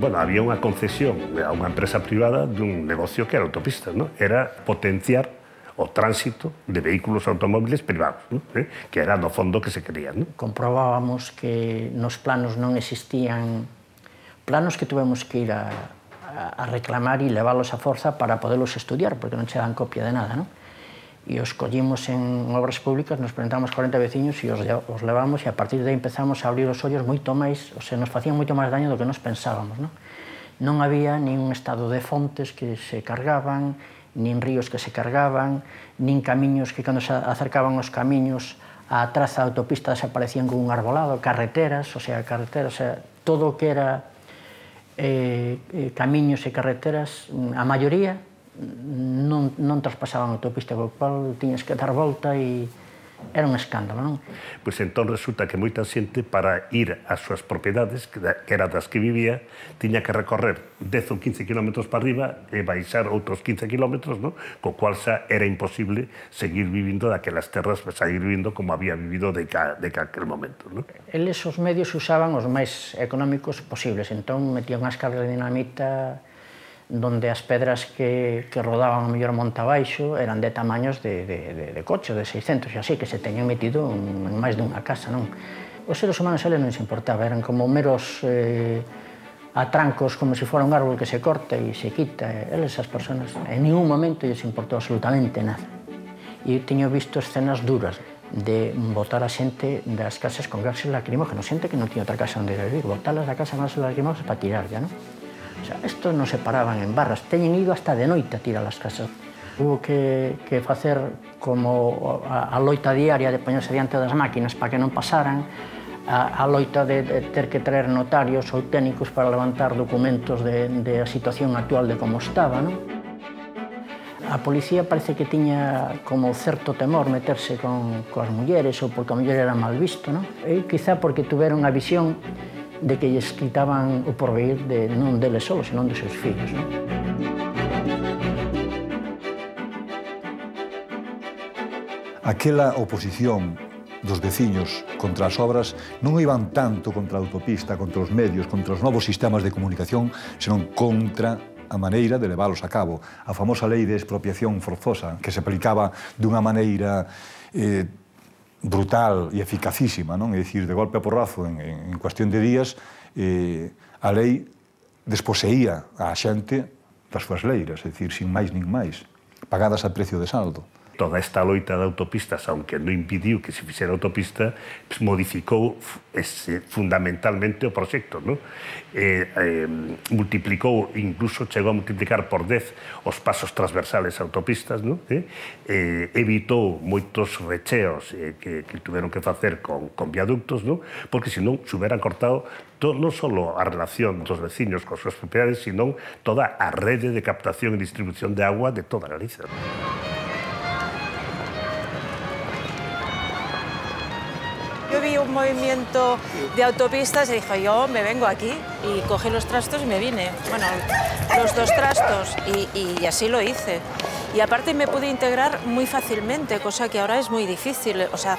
Bueno, había unha concesión a unha empresa privada dun negocio que era autopistas, ¿no? Era potenciar o tránsito de vehículos automóviles privados, ¿no? Que era no fondo que se quería, ¿no? Comprobábamos que nos planos non existían planos que tuvemos que ir a reclamar e leválos a forza para poderlos estudiar, porque non che dan copia de nada, ¿no? E os collimos en obras públicas, nos presentamos 40 veciños e os levamos, e a partir de aí empezamos a abrir os ollos moito máis, o sea, nos facían moito máis daño do que nos pensábamos, non? Non había nin un estado de fontes que se cargaban, nin ríos que se cargaban, nin camiños que cando se acercaban os camiños a traza da autopista desaparecían con un arbolado, carreteras, todo o que era camiños e carreteras, a maioría non traspasaban a autopista, co cual tiñas que dar volta e era un escándalo, non? Pois entón resulta que moita xente para ir ás súas propiedades, que era das que vivía, tiña que recorrer 10 ou 15 kilómetros para arriba e baixar outros 15 kilómetros, non? Co cual xa era imposible seguir vivindo daquelas terras, seguir vivindo como había vivido de aquel momento, non? Eles os medios usaban os máis económicos posibles, entón metían unhas cargas de dinamita donde as pedras que rodaban o mellor monta abaixo eran de tamaños de coche, de 600 e así, que se teñan metido en máis dunha casa, non? Os seres humanos eles non se importaba, eran como meros atrancos, como se fora un árbol que se corta e se quita. Eles, as persoas, en ningún momento lles importou absolutamente nada. E teño visto escenas duras de botar a xente das casas con gases lacrimógenos, xente que non tiña outra casa onde vivir, botalas da casa con gases lacrimógenos para tirarla, non? O sea, estos non se paraban en barras, teñen ido hasta de noite a tirar as casas. Hubo que facer como a loita diaria de poñerse diante das máquinas para que non pasaran, a loita de ter que traer notarios ou técnicos para levantar documentos de a situación actual de como estaba, non? A policía parece que tiña como certo temor meterse coas mulleres ou porque a muller era mal visto, non? E quizá porque tuveron a visión de que lles quitaban o porvenir non deles solos, senón dos seus fillos, non? Aquela oposición dos veciños contra as obras non iban tanto contra a autopista, contra os medios, contra os novos sistemas de comunicación, senón contra a maneira de leválos a cabo. A famosa lei de expropiación forzosa, que se aplicaba dunha maneira brutal e eficacísima, non? É dicir, de golpe a porrazo, en cuestión de días, a lei desposeía a xente das súas leiras, é dicir, sin máis nin máis, pagadas a precio de saldo. Toda esta loita de autopistas, aunque non impidiu que se fixera autopista, modificou fundamentalmente o proxecto, non? Multiplicou, incluso chegou a multiplicar por 10 os pasos transversales a autopistas, non? Evitou moitos recheos que tuveron que facer con viaductos, non? Porque senón se hubieran cortado non só a relación dos veciños con as súas propiedades, senón toda a rede de captación e distribución de agua de toda Galicia. Yo vi un movimiento de autopistas y dije, yo me vengo aquí, y cogí los trastos y me vine. Bueno, los 2 trastos, y así lo hice. Y aparte me pude integrar muy fácilmente, cosa que ahora es muy difícil. O sea,